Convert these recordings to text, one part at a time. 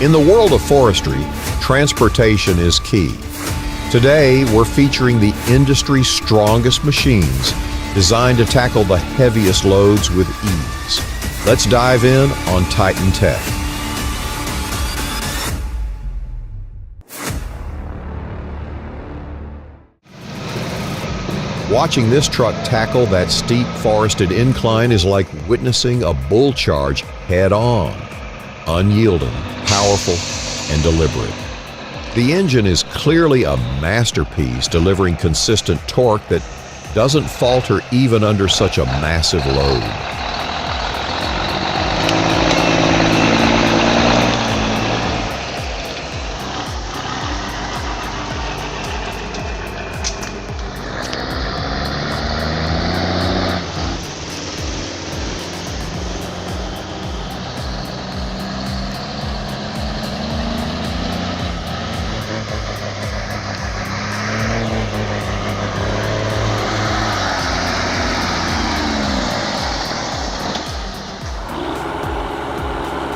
In the world of forestry, transportation is key. Today, we're featuring the industry's strongest machines designed to tackle the heaviest loads with ease. Let's dive in on Titan Tech. Watching this truck tackle that steep forested incline is like witnessing a bull charge head-on. Unyielding, powerful, and deliberate. The engine is clearly a masterpiece, delivering consistent torque that doesn't falter even under such a massive load.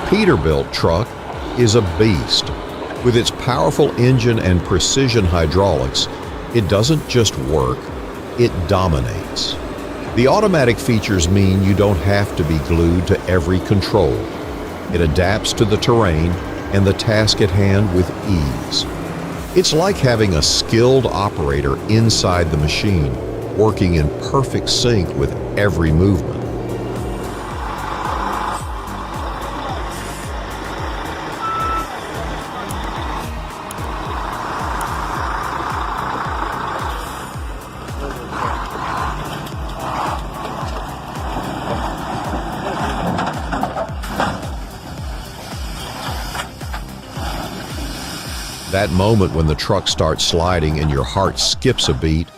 Peterbilt truck is a beast. With its powerful engine and precision hydraulics, it doesn't just work, it dominates. The automatic features mean you don't have to be glued to every control. It adapts to the terrain and the task at hand with ease. It's like having a skilled operator inside the machine, working in perfect sync with every movement. That moment when the truck starts sliding and your heart skips a beat,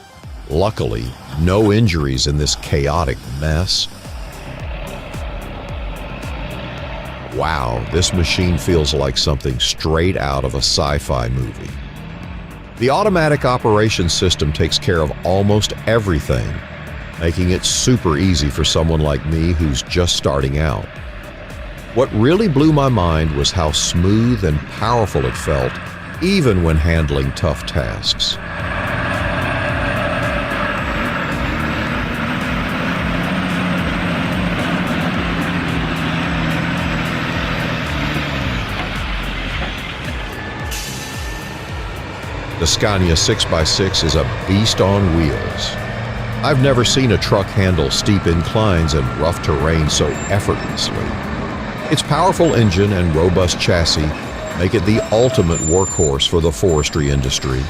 luckily, no injuries in this chaotic mess. Wow, this machine feels like something straight out of a sci-fi movie. The automatic operation system takes care of almost everything, making it super easy for someone like me who's just starting out. What really blew my mind was how smooth and powerful it felt even when handling tough tasks. The Scania 6x6 is a beast on wheels. I've never seen a truck handle steep inclines and rough terrain so effortlessly. Its powerful engine and robust chassis make it the ultimate workhorse for the forestry industry.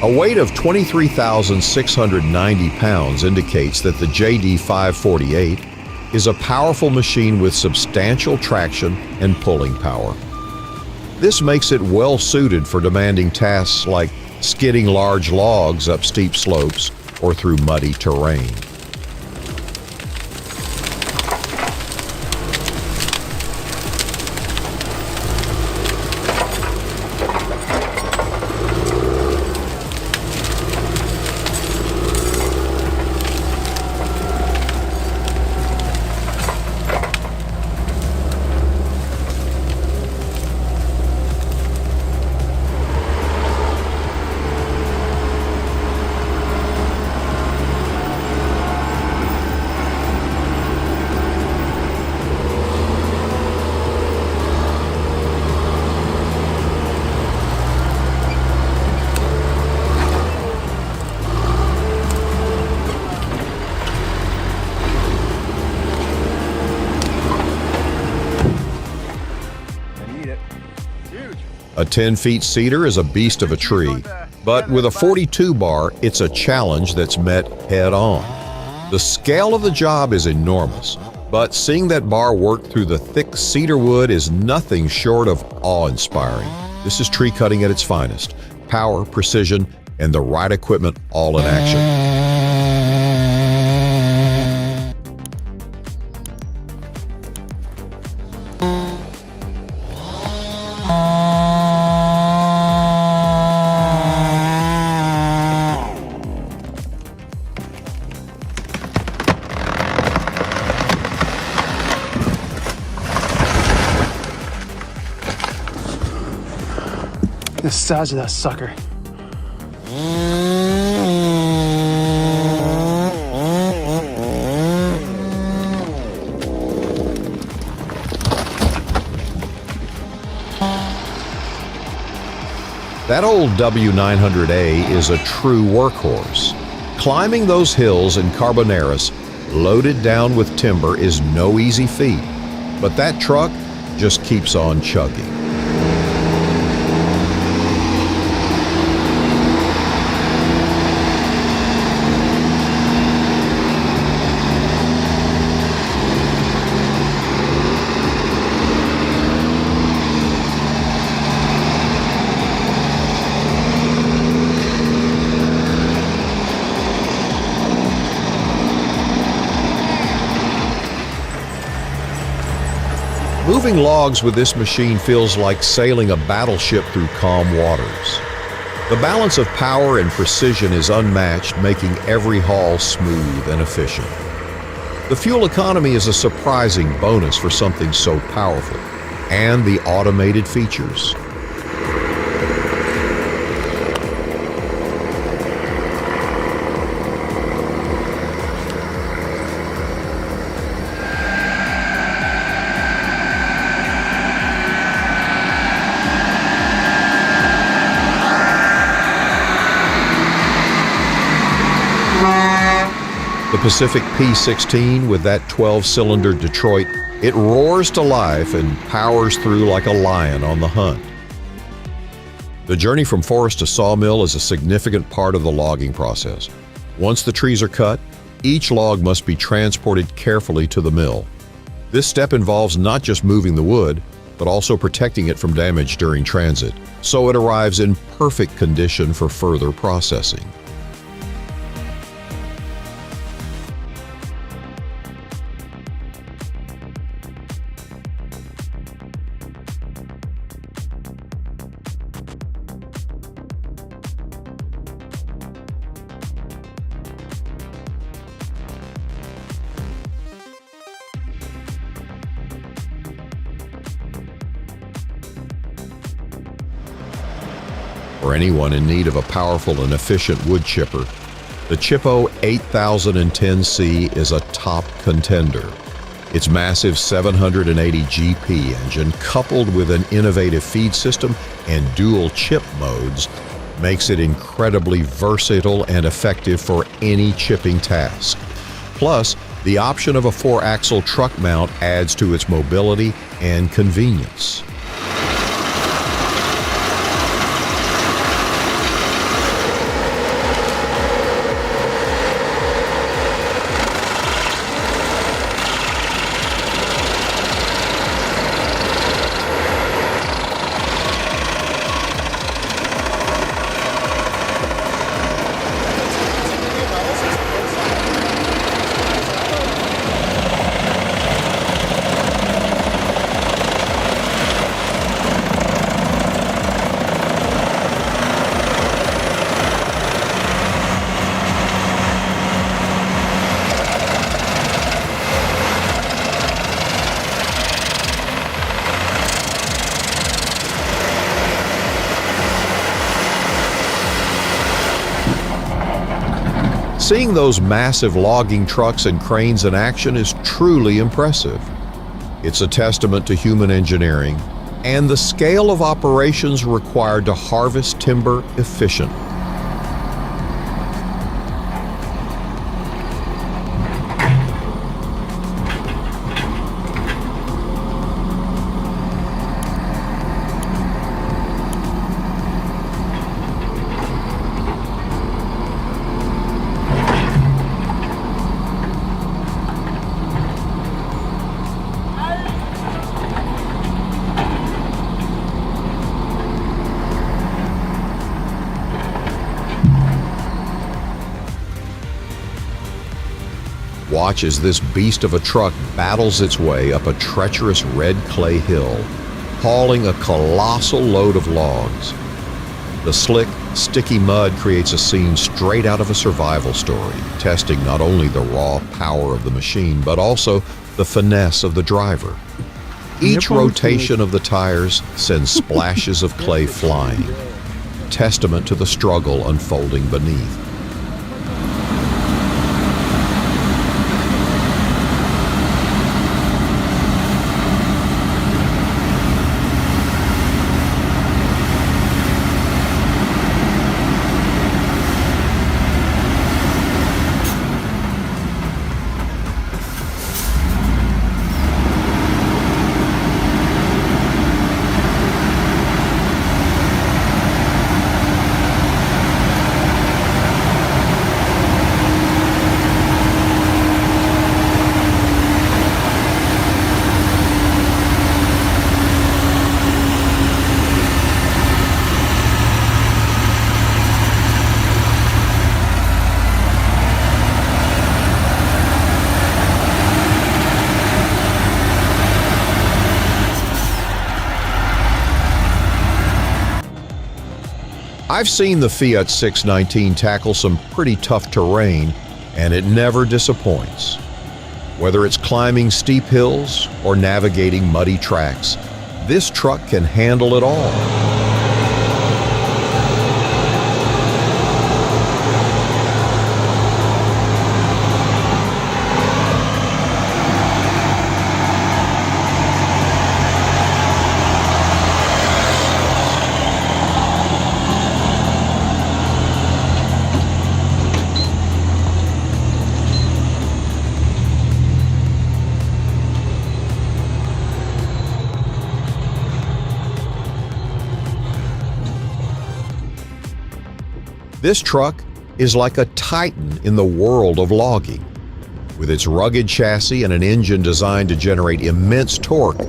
A weight of 23,690 pounds indicates that the JD 548 is a powerful machine with substantial traction and pulling power. This makes it well suited for demanding tasks like skidding large logs up steep slopes or through muddy terrain. A 10-feet seater is a beast of a tree, but with a 42 bar, it's a challenge that's met head-on. The scale of the job is enormous. But seeing that bar work through the thick cedar wood is nothing short of awe-inspiring. This is tree cutting at its finest. Power, precision, and the right equipment all in action. The size of that sucker. That old W900A is a true workhorse. Climbing those hills in Carboneras, loaded down with timber, is no easy feat. But that truck just keeps on chugging. Moving logs with this machine feels like sailing a battleship through calm waters. The balance of power and precision is unmatched, making every haul smooth and efficient. The fuel economy is a surprising bonus for something so powerful, and the automated features. The Pacific P16 with that 12-cylinder Detroit, it roars to life and powers through like a lion on the hunt. The journey from forest to sawmill is a significant part of the logging process. Once the trees are cut, each log must be transported carefully to the mill. This step involves not just moving the wood, but also protecting it from damage during transit, so it arrives in perfect condition for further processing. For anyone in need of a powerful and efficient wood chipper, the Chippo 8010C is a top contender. Its massive 780 GP engine, coupled with an innovative feed system and dual chip modes, makes it incredibly versatile and effective for any chipping task. Plus, the option of a 4-axle truck mount adds to its mobility and convenience. Seeing those massive logging trucks and cranes in action is truly impressive. It's a testament to human engineering and the scale of operations required to harvest timber efficiently. Watch as this beast of a truck battles its way up a treacherous red clay hill, hauling a colossal load of logs. The slick, sticky mud creates a scene straight out of a survival story, testing not only the raw power of the machine, but also the finesse of the driver. Each rotation of the tires sends splashes of clay flying, testament to the struggle unfolding beneath. I've seen the Fiat 619 tackle some pretty tough terrain, and it never disappoints. Whether it's climbing steep hills or navigating muddy tracks, this truck can handle it all. This truck is like a titan in the world of logging. With its rugged chassis and an engine designed to generate immense torque,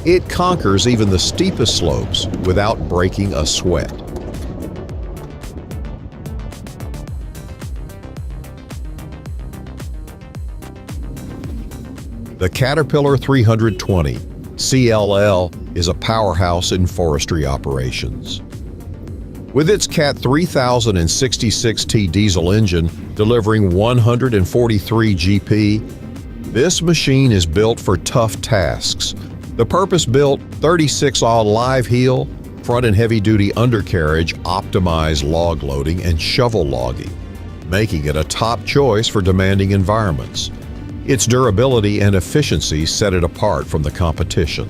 it conquers even the steepest slopes without breaking a sweat. The Caterpillar 320 CLL is a powerhouse in forestry operations. With its Cat 3066T diesel engine delivering 143 GP, this machine is built for tough tasks. The purpose-built 36-AW live heel, front and heavy-duty undercarriage optimize log loading and shovel logging, making it a top choice for demanding environments. Its durability and efficiency set it apart from the competition.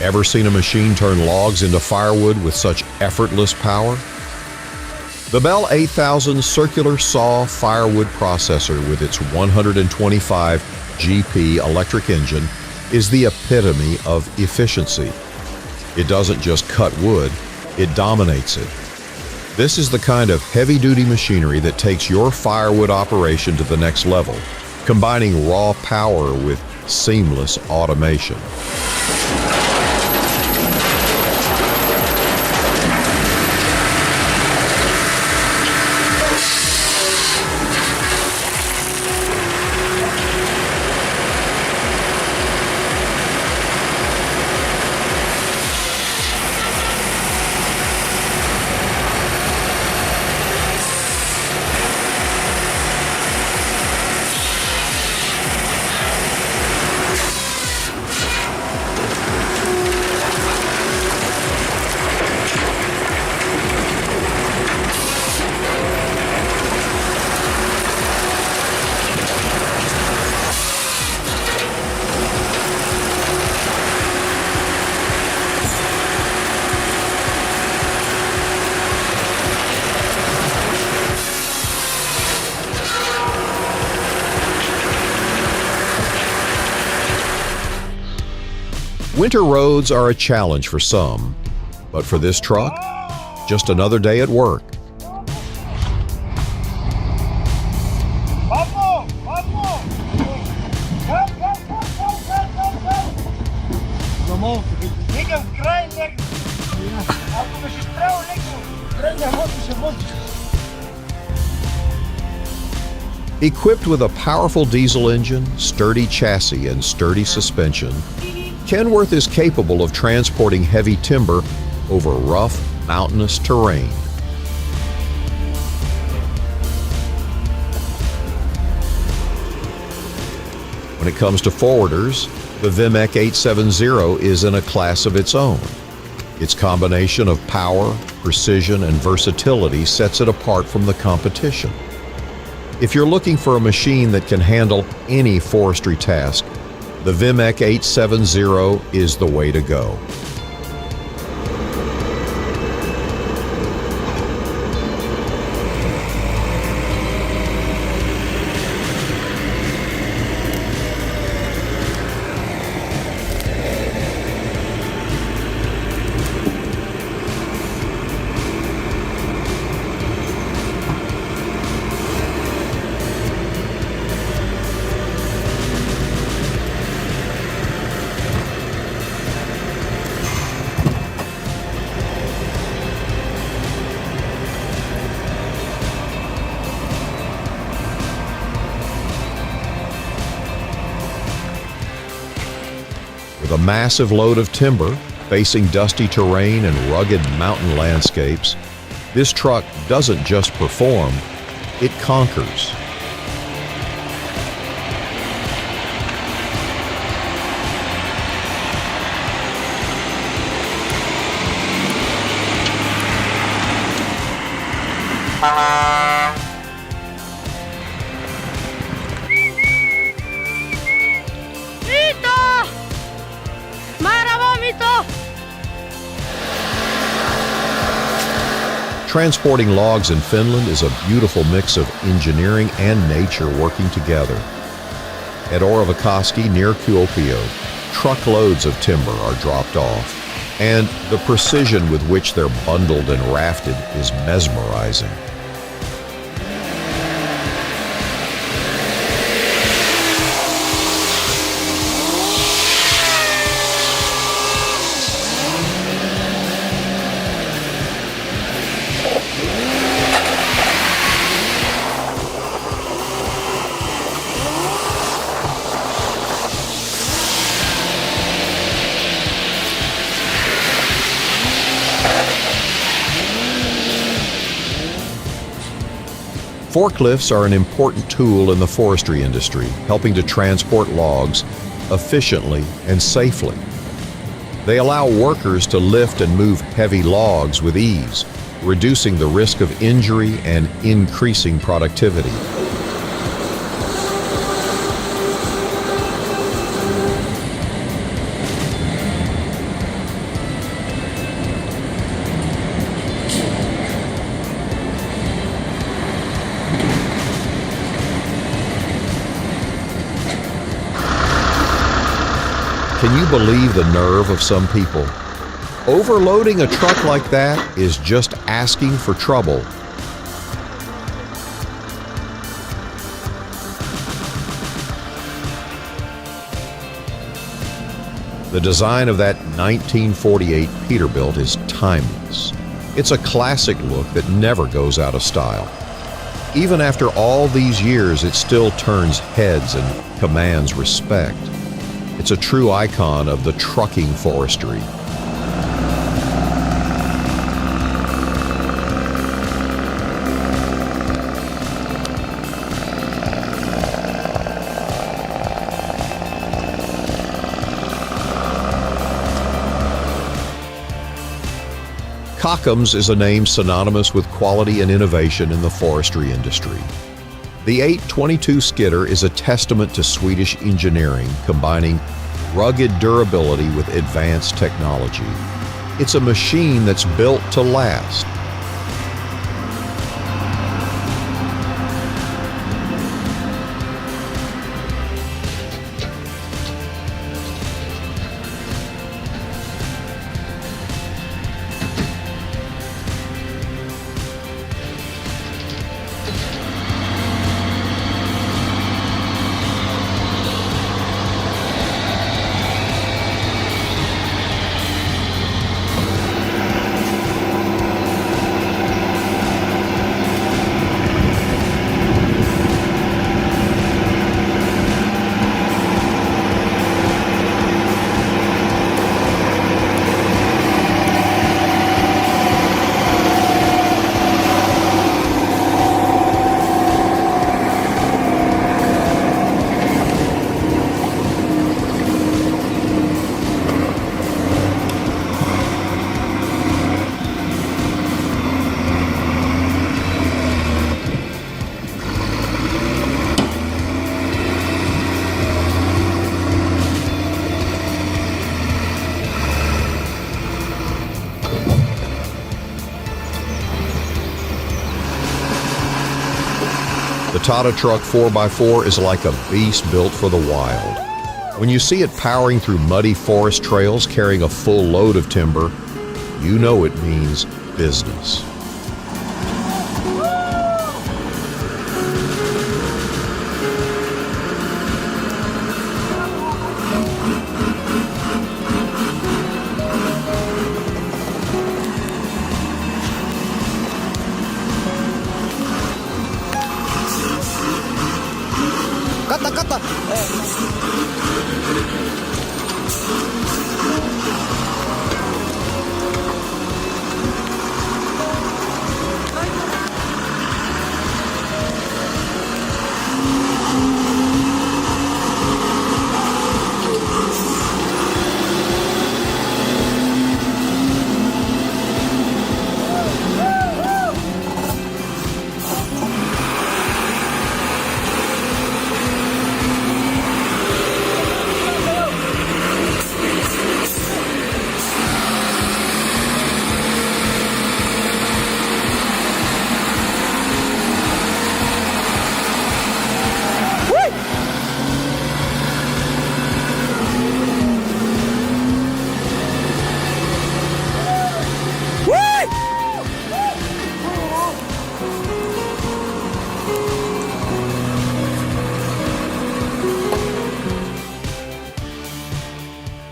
Ever seen a machine turn logs into firewood with such effortless power? The Bell 8000 circular saw firewood processor with its 125 GP electric engine is the epitome of efficiency. It doesn't just cut wood, it dominates it. This is the kind of heavy-duty machinery that takes your firewood operation to the next level, combining raw power with seamless automation. Winter roads are a challenge for some, but for this truck, just another day at work. Equipped with a powerful diesel engine, sturdy chassis, and sturdy suspension, Kenworth is capable of transporting heavy timber over rough, mountainous terrain. When it comes to forwarders, the Vimec 870 is in a class of its own. Its combination of power, precision, and versatility sets it apart from the competition. If you're looking for a machine that can handle any forestry task, the Vimec 870 is the way to go. With a massive load of timber, facing dusty terrain and rugged mountain landscapes, this truck doesn't just perform, it conquers. Transporting logs in Finland is a beautiful mix of engineering and nature working together. At Oravakoski near Kuopio, truckloads of timber are dropped off, and the precision with which they're bundled and rafted is mesmerizing. Forklifts are an important tool in the forestry industry, helping to transport logs efficiently and safely. They allow workers to lift and move heavy logs with ease, reducing the risk of injury and increasing productivity. Can you believe the nerve of some people? Overloading a truck like that is just asking for trouble. The design of that 1948 Peterbilt is timeless. It's a classic look that never goes out of style. Even after all these years, it still turns heads and commands respect. It's a true icon of the trucking forestry. Kockums is a name synonymous with quality and innovation in the forestry industry. The 822 skidder is a testament to Swedish engineering, combining rugged durability with advanced technology. It's a machine that's built to last. Tata Truck 4x4 is like a beast built for the wild. When you see it powering through muddy forest trails carrying a full load of timber, you know it means business.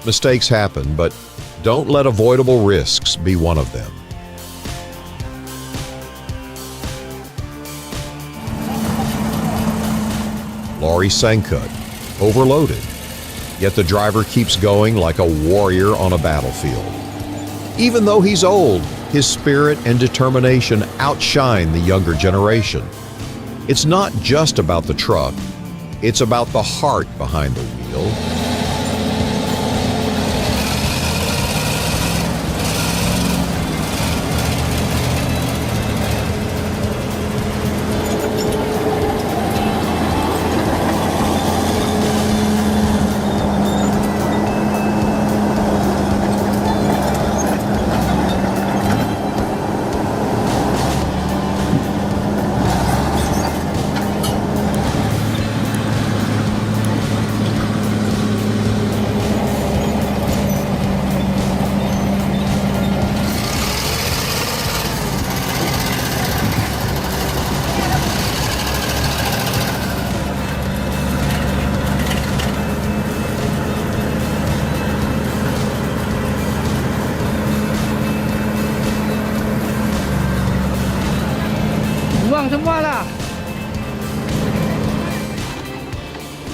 Mistakes happen, but don't let avoidable risks be one of them. Lorry Sancut, overloaded, yet the driver keeps going like a warrior on a battlefield. Even though he's old, his spirit and determination outshine the younger generation. It's not just about the truck, it's about the heart behind the wheel.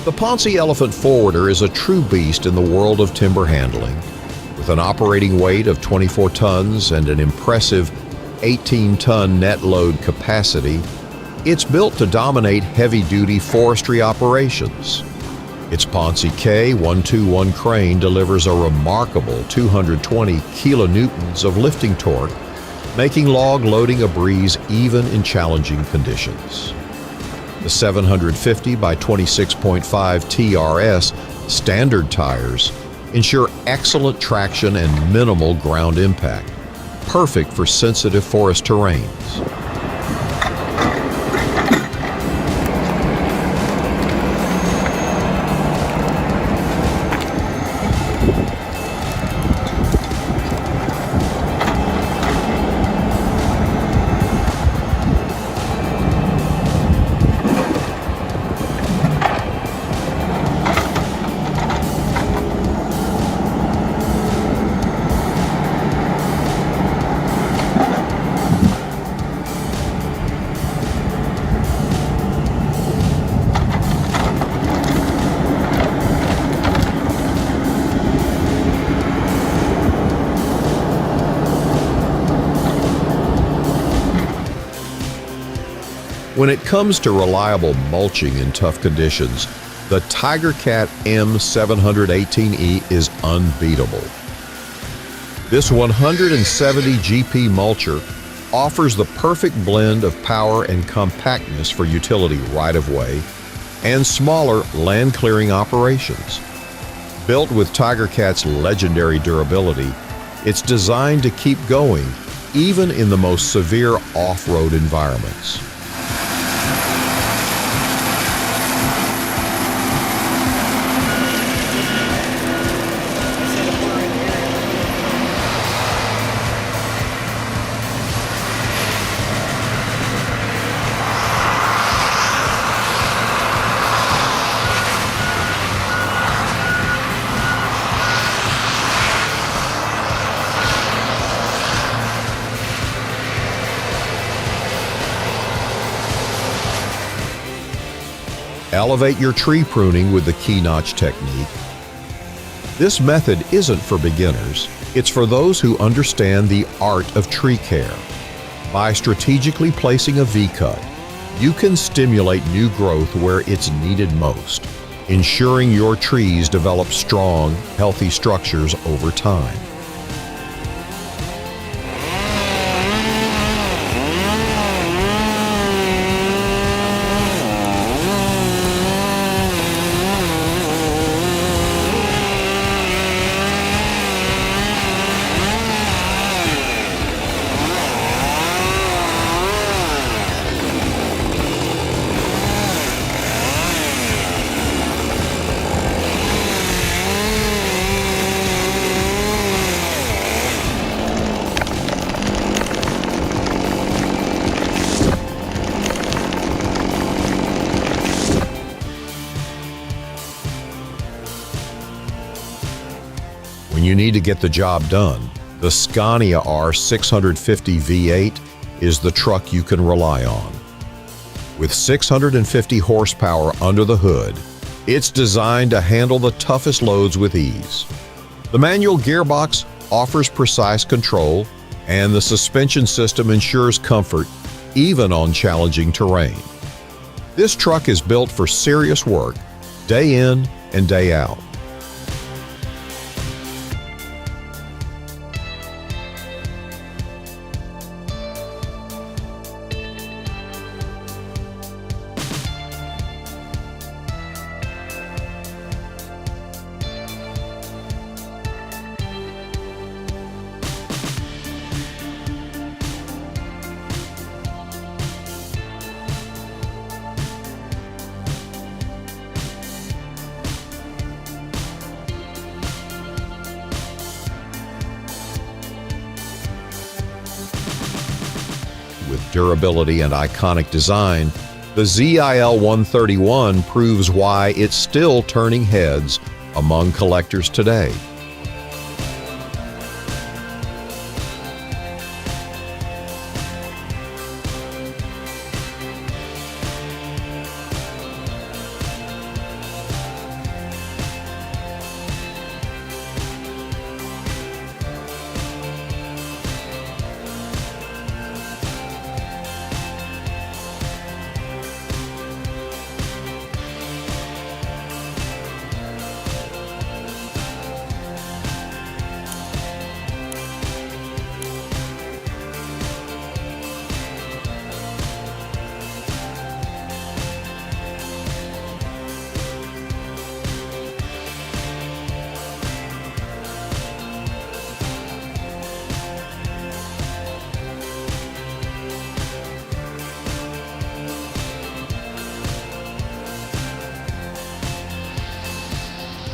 The Ponce Elephant Forwarder is a true beast in the world of timber handling. With an operating weight of 24 tons and an impressive 18-ton net load capacity, it's built to dominate heavy-duty forestry operations. Its Ponce K121 crane delivers a remarkable 220 kilonewtons of lifting torque, making log loading a breeze even in challenging conditions. The 750 by 26.5 TRS standard tires ensure excellent traction and minimal ground impact, perfect for sensitive forest terrains. When it comes to reliable mulching in tough conditions, the TigerCat M718E is unbeatable. This 170 GP mulcher offers the perfect blend of power and compactness for utility right-of-way and smaller land-clearing operations. Built with TigerCat's legendary durability, it's designed to keep going even in the most severe off-road environments. Elevate your tree pruning with the key notch technique. This method isn't for beginners. It's for those who understand the art of tree care. By strategically placing a V-cut, you can stimulate new growth where it's needed most, ensuring your trees develop strong, healthy structures over time. When you need to get the job done, the Scania R650 V8 is the truck you can rely on. With 650 horsepower under the hood, it's designed to handle the toughest loads with ease. The manual gearbox offers precise control, and the suspension system ensures comfort even on challenging terrain. This truck is built for serious work, day in and day out. With durability and iconic design, the ZIL 131 proves why it's still turning heads among collectors today.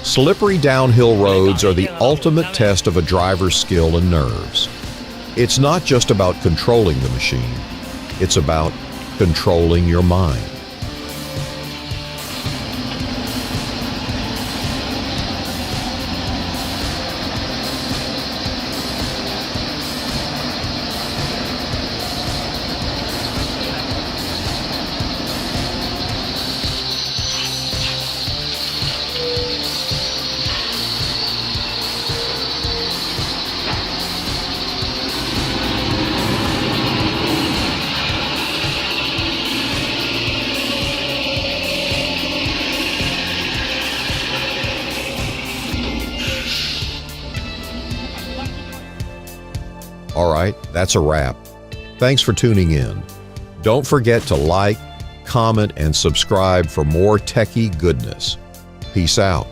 Slippery downhill roads are the ultimate test of a driver's skill and nerves. It's not just about controlling the machine, it's about controlling your mind. All right, that's a wrap. Thanks for tuning in. Don't forget to like, comment, and subscribe for more techie goodness. Peace out.